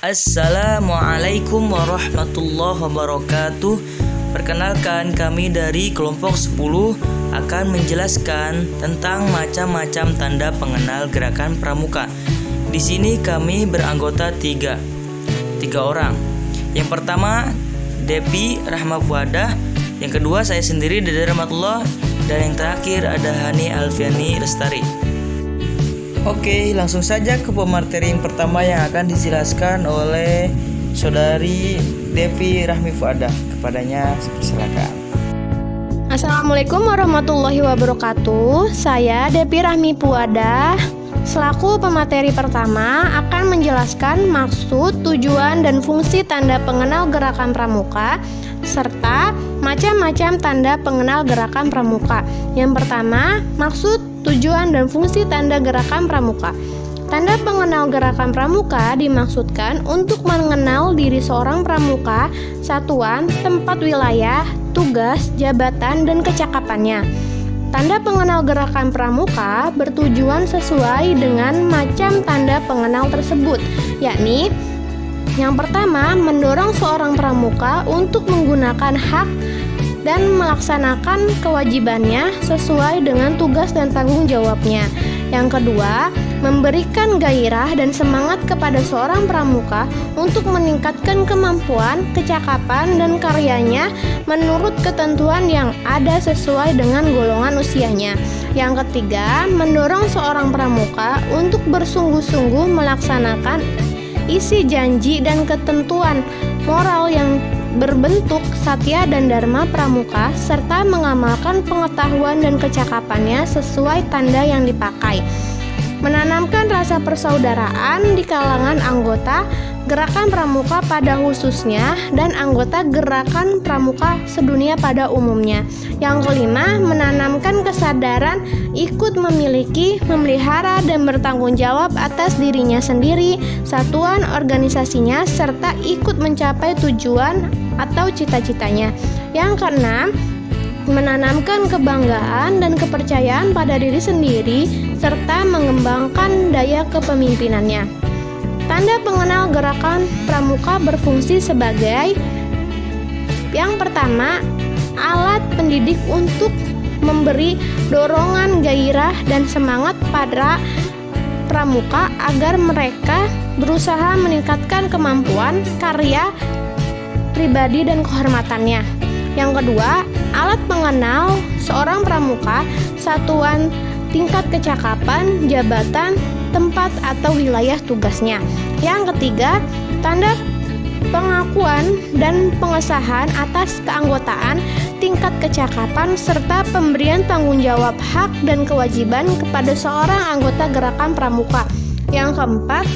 Assalamualaikum warahmatullahi wabarakatuh. Perkenalkan, kami dari kelompok 10 akan menjelaskan tentang macam-macam tanda pengenal gerakan pramuka. Di sini kami beranggota tiga orang. Yang pertama Depi Rahma Fuadah, yang kedua saya sendiri Dede Rahmatullah, dan yang terakhir ada Hani Alfiani Lestari. Oke, langsung saja ke pemateri yang pertama yang akan dijelaskan oleh saudari Depi Rahmi Fuadah. Kepadanya silakan. Assalamualaikum warahmatullahi wabarakatuh. Saya Depi Rahmi Fuadah, selaku pemateri pertama akan menjelaskan maksud, tujuan, dan fungsi tanda pengenal gerakan pramuka serta macam-macam tanda pengenal gerakan pramuka. Yang pertama, maksud, tujuan, dan fungsi tanda gerakan pramuka. Tanda pengenal gerakan pramuka dimaksudkan untuk mengenal diri seorang pramuka, satuan, tempat wilayah, tugas, jabatan, dan kecakapannya. Tanda pengenal gerakan pramuka bertujuan sesuai dengan macam tanda pengenal tersebut, yakni yang pertama, mendorong seorang pramuka untuk menggunakan hak dan melaksanakan kewajibannya sesuai dengan tugas dan tanggung jawabnya. Yang kedua, memberikan gairah dan semangat kepada seorang pramuka untuk meningkatkan kemampuan, kecakapan, dan karyanya menurut ketentuan yang ada sesuai dengan golongan usianya. Yang ketiga, mendorong seorang pramuka untuk bersungguh-sungguh melaksanakan isi janji dan ketentuan moral yang berbentuk satya dan dharma pramuka, serta mengamalkan pengetahuan dan kecakapannya sesuai tanda yang dipakai. Menanamkan rasa persaudaraan di kalangan anggota gerakan pramuka pada khususnya dan anggota gerakan pramuka sedunia pada umumnya. Yang kelima, menanamkan kesadaran ikut memiliki, memelihara, dan bertanggung jawab atas dirinya sendiri, satuan organisasinya, serta ikut mencapai tujuan atau cita-citanya. Yang keenam, menanamkan kebanggaan dan kepercayaan pada diri sendiri serta mengembangkan daya kepemimpinannya. Tanda pengenal gerakan pramuka berfungsi sebagai yang pertama, alat pendidik untuk memberi dorongan, gairah, dan semangat pada pramuka agar mereka berusaha meningkatkan kemampuan, karya pribadi, dan kehormatannya. Yang kedua, alat pengenal seorang pramuka, satuan, tingkat kecakapan, jabatan, tempat atau wilayah tugasnya. Yang ketiga, tanda pengakuan dan pengesahan atas keanggotaan, tingkat kecakapan, serta pemberian tanggung jawab hak dan kewajiban kepada seorang anggota gerakan pramuka. Yang keempat,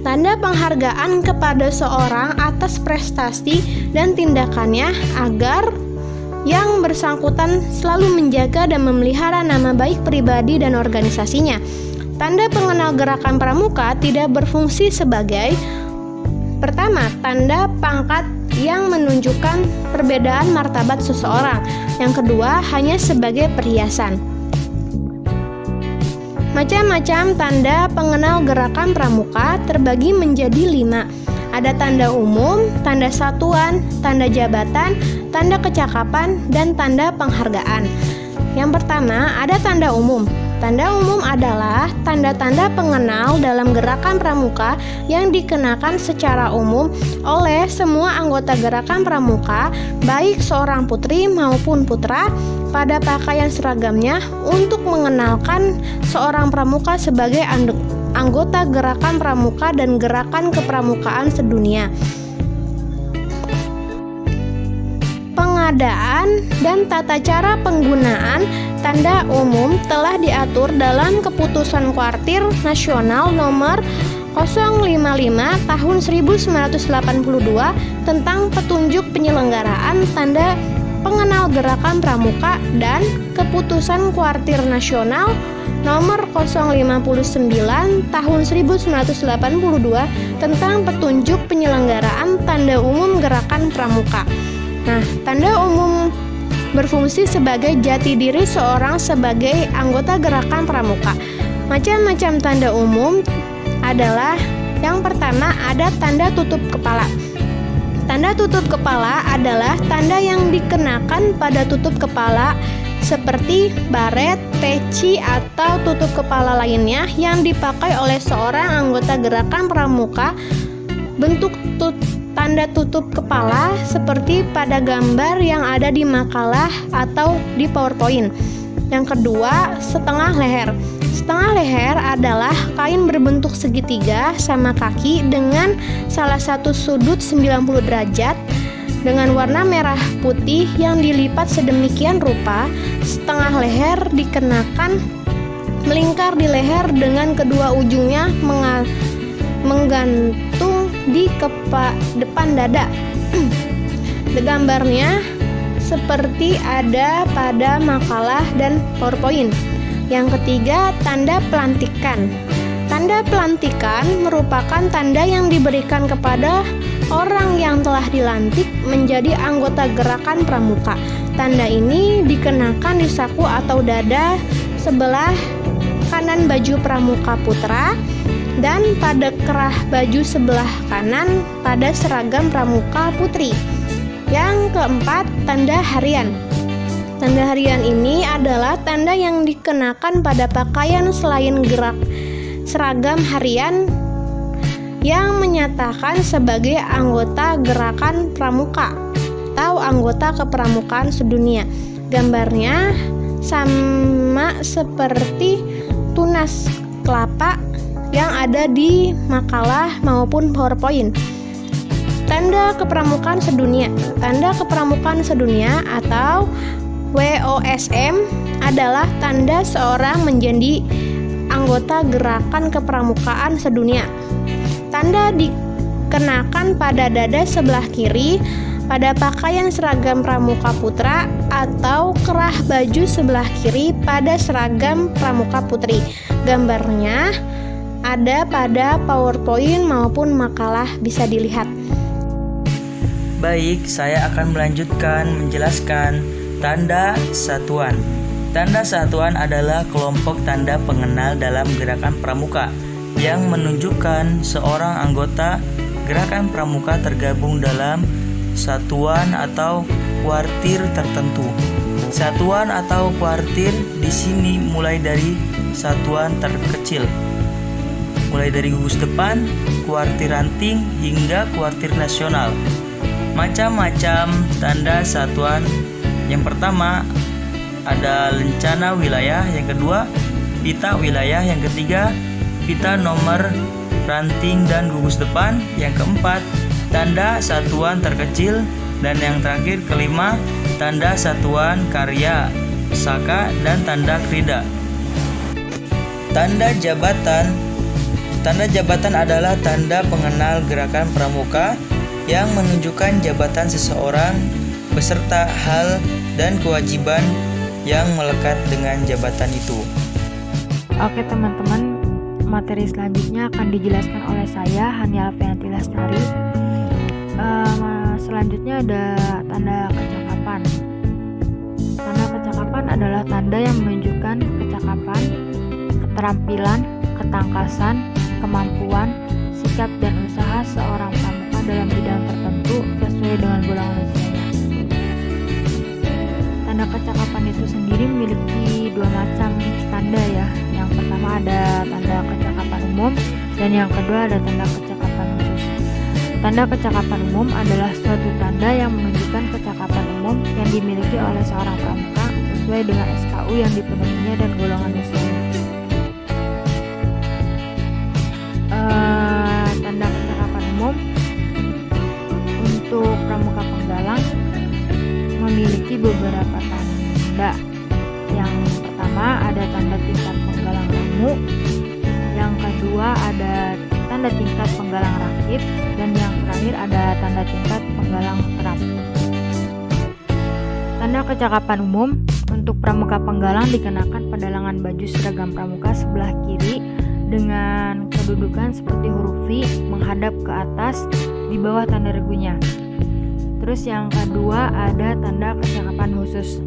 tanda penghargaan kepada seorang atas prestasi dan tindakannya agar yang bersangkutan selalu menjaga dan memelihara nama baik pribadi dan organisasinya. Tanda pengenal gerakan pramuka tidak berfungsi sebagai pertama, tanda pangkat yang menunjukkan perbedaan martabat seseorang. Yang kedua, hanya sebagai perhiasan. Macam-macam tanda pengenal gerakan pramuka terbagi menjadi 5. Ada tanda umum, tanda satuan, tanda jabatan, tanda kecakapan, dan tanda penghargaan. Yang pertama, ada tanda umum. Tanda umum adalah tanda-tanda pengenal dalam gerakan pramuka yang dikenakan secara umum oleh semua anggota gerakan pramuka, baik seorang putri maupun putra, pada pakaian seragamnya untuk mengenalkan seorang pramuka sebagai anggota gerakan pramuka dan gerakan kepramukaan sedunia. Pengadaan dan tata cara penggunaan tanda umum telah diatur dalam Keputusan Kuartir Nasional Nomor 055 Tahun 1982 tentang petunjuk penyelenggaraan tanda pengenal gerakan pramuka dan Keputusan Kuartir Nasional Nomor 059 Tahun 1982 tentang petunjuk penyelenggaraan tanda umum gerakan pramuka. Nah, tanda umum berfungsi sebagai jati diri seorang sebagai anggota gerakan pramuka. Macam-macam tanda umum adalah Yang pertama ada tanda tutup kepala. Tanda tutup kepala adalah tanda yang dikenakan pada tutup kepala seperti baret, peci, atau tutup kepala lainnya yang dipakai oleh seorang anggota gerakan pramuka. Bentuk tanda tutup kepala seperti pada gambar yang ada di makalah atau di PowerPoint. Yang kedua, setengah leher. Setengah leher adalah kain berbentuk segitiga sama kaki dengan salah satu sudut 90 derajat dengan warna merah putih yang dilipat sedemikian rupa. Setengah leher dikenakan melingkar di leher dengan kedua ujungnya menggantung di depan dada. Gambarnya seperti ada pada makalah dan PowerPoint. Yang ketiga, tanda pelantikan. Tanda pelantikan merupakan tanda yang diberikan kepada orang yang telah dilantik menjadi anggota gerakan pramuka. Tanda ini dikenakan di saku atau dada sebelah kanan baju pramuka putra dan pada kerah baju sebelah kanan pada seragam pramuka putri. Yang keempat, tanda harian. Tanda harian ini adalah tanda yang dikenakan pada pakaian selain seragam harian yang menyatakan sebagai anggota gerakan pramuka atau anggota kepramukaan sedunia. Gambarnya sama seperti tunas kelapa yang ada di makalah maupun PowerPoint. Tanda kepramukaan sedunia. Tanda kepramukaan sedunia atau WOSM adalah tanda seorang menjadi anggota gerakan kepramukaan sedunia. Tanda dikenakan pada dada sebelah kiri pada pakaian seragam pramuka putra atau kerah baju sebelah kiri pada seragam pramuka putri. Gambarnya ada pada PowerPoint maupun makalah, bisa dilihat. Baik, saya akan melanjutkan menjelaskan tanda satuan. Tanda satuan adalah kelompok tanda pengenal dalam gerakan pramuka yang menunjukkan seorang anggota gerakan pramuka tergabung dalam satuan atau kuartir tertentu. Satuan atau kuartir di sini mulai dari satuan terkecil, mulai dari gugus depan, kuartir ranting, hingga kuartir nasional. Macam-macam tanda satuan. Yang pertama ada lencana wilayah, yang kedua pita wilayah, yang ketiga pita nomor ranting dan gugus depan, yang keempat tanda satuan terkecil, dan yang terakhir kelima tanda satuan karya, saka, dan tanda krida. Tanda jabatan. Tanda jabatan adalah tanda pengenal gerakan pramuka yang menunjukkan jabatan seseorang beserta hal dan kewajiban yang melekat dengan jabatan itu. Oke teman-teman, materi selanjutnya akan dijelaskan oleh saya, Hania Alfianti Lestari. Selanjutnya ada tanda kecakapan. Tanda kecakapan adalah tanda yang menunjukkan kecakapan, keterampilan, ketangkasan, kemampuan, sikap dan usaha seorang pramuka dalam bidang tertentu sesuai dengan golongan usianya. Tanda kecakapan itu sendiri memiliki dua macam tanda ya. Yang pertama ada tanda kecakapan umum dan yang kedua ada tanda kecakapan khusus. Tanda kecakapan umum adalah suatu tanda yang menunjukkan kecakapan umum yang dimiliki oleh seorang pramuka sesuai dengan SKU yang dipenuhinya dan golongan usianya. Tanda kecakapan umum untuk pramuka penggalang memiliki beberapa tanda. Yang pertama ada tanda tingkat penggalang ramu, yang kedua ada tanda tingkat penggalang rakit, dan yang terakhir ada tanda tingkat penggalang terap. Tanda kecakapan umum untuk pramuka penggalang dikenakan pada lengan baju seragam pramuka sebelah kiri dengan kedudukan seperti huruf V menghadap ke atas di bawah tanda regunya. Terus yang kedua ada tanda kecakapan khusus.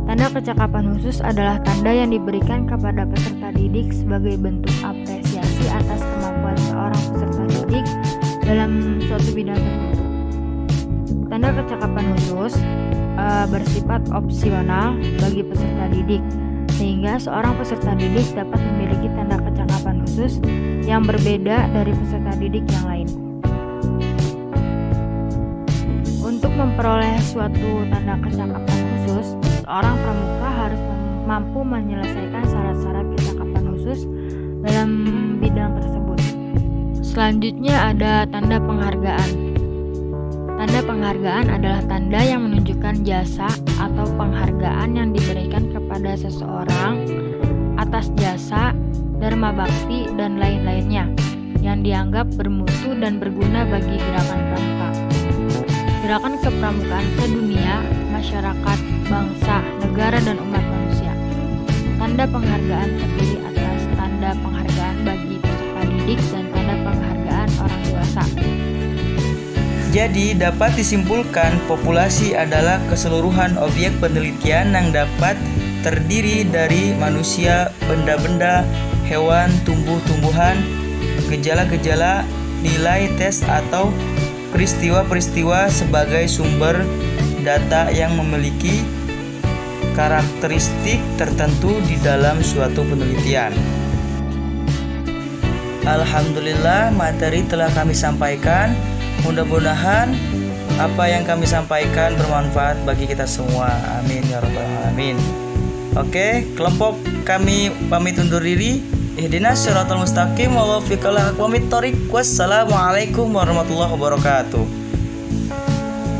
Tanda kecakapan khusus adalah tanda yang diberikan kepada peserta didik sebagai bentuk apresiasi atas kemampuan dalam suatu bidang tertentu. Tanda kecakapan khusus bersifat opsional bagi peserta didik, sehingga seorang peserta didik dapat memiliki tanda kecakapan khusus yang berbeda dari peserta didik yang lain. Untuk memperoleh suatu tanda kecakapan khusus, seorang pramuka harus mampu menyelesaikan syarat-syarat kecakapan khusus dalam bidang tersebut. Selanjutnya ada tanda penghargaan. Tanda penghargaan adalah tanda yang menunjukkan jasa atau penghargaan yang diberikan kepada seseorang atas jasa, dharma bakti, dan lain-lainnya yang dianggap bermutu dan berguna bagi gerakan pramuka. Gerakan kepramukaan sedunia, masyarakat, bangsa, negara, dan umat manusia. Tanda penghargaan terdiri atas tanda penghargaan bagi peserta didik dan tanda penghargaan orang dewasa. Jadi dapat disimpulkan populasi adalah keseluruhan objek penelitian yang dapat terdiri dari manusia, benda-benda, hewan, tumbuh-tumbuhan, gejala-gejala, nilai tes atau peristiwa-peristiwa sebagai sumber data yang memiliki karakteristik tertentu di dalam suatu penelitian. Alhamdulillah, materi telah kami sampaikan. Mudah-mudahan apa yang kami sampaikan bermanfaat bagi kita semua. Amin ya rabbal alamin. Oke, kelompok kami pamit undur diri. Ihdinas siratal mustaqim wa wafiqal aqwamit thoriq. Wassalamualaikum warahmatullahi wabarakatuh.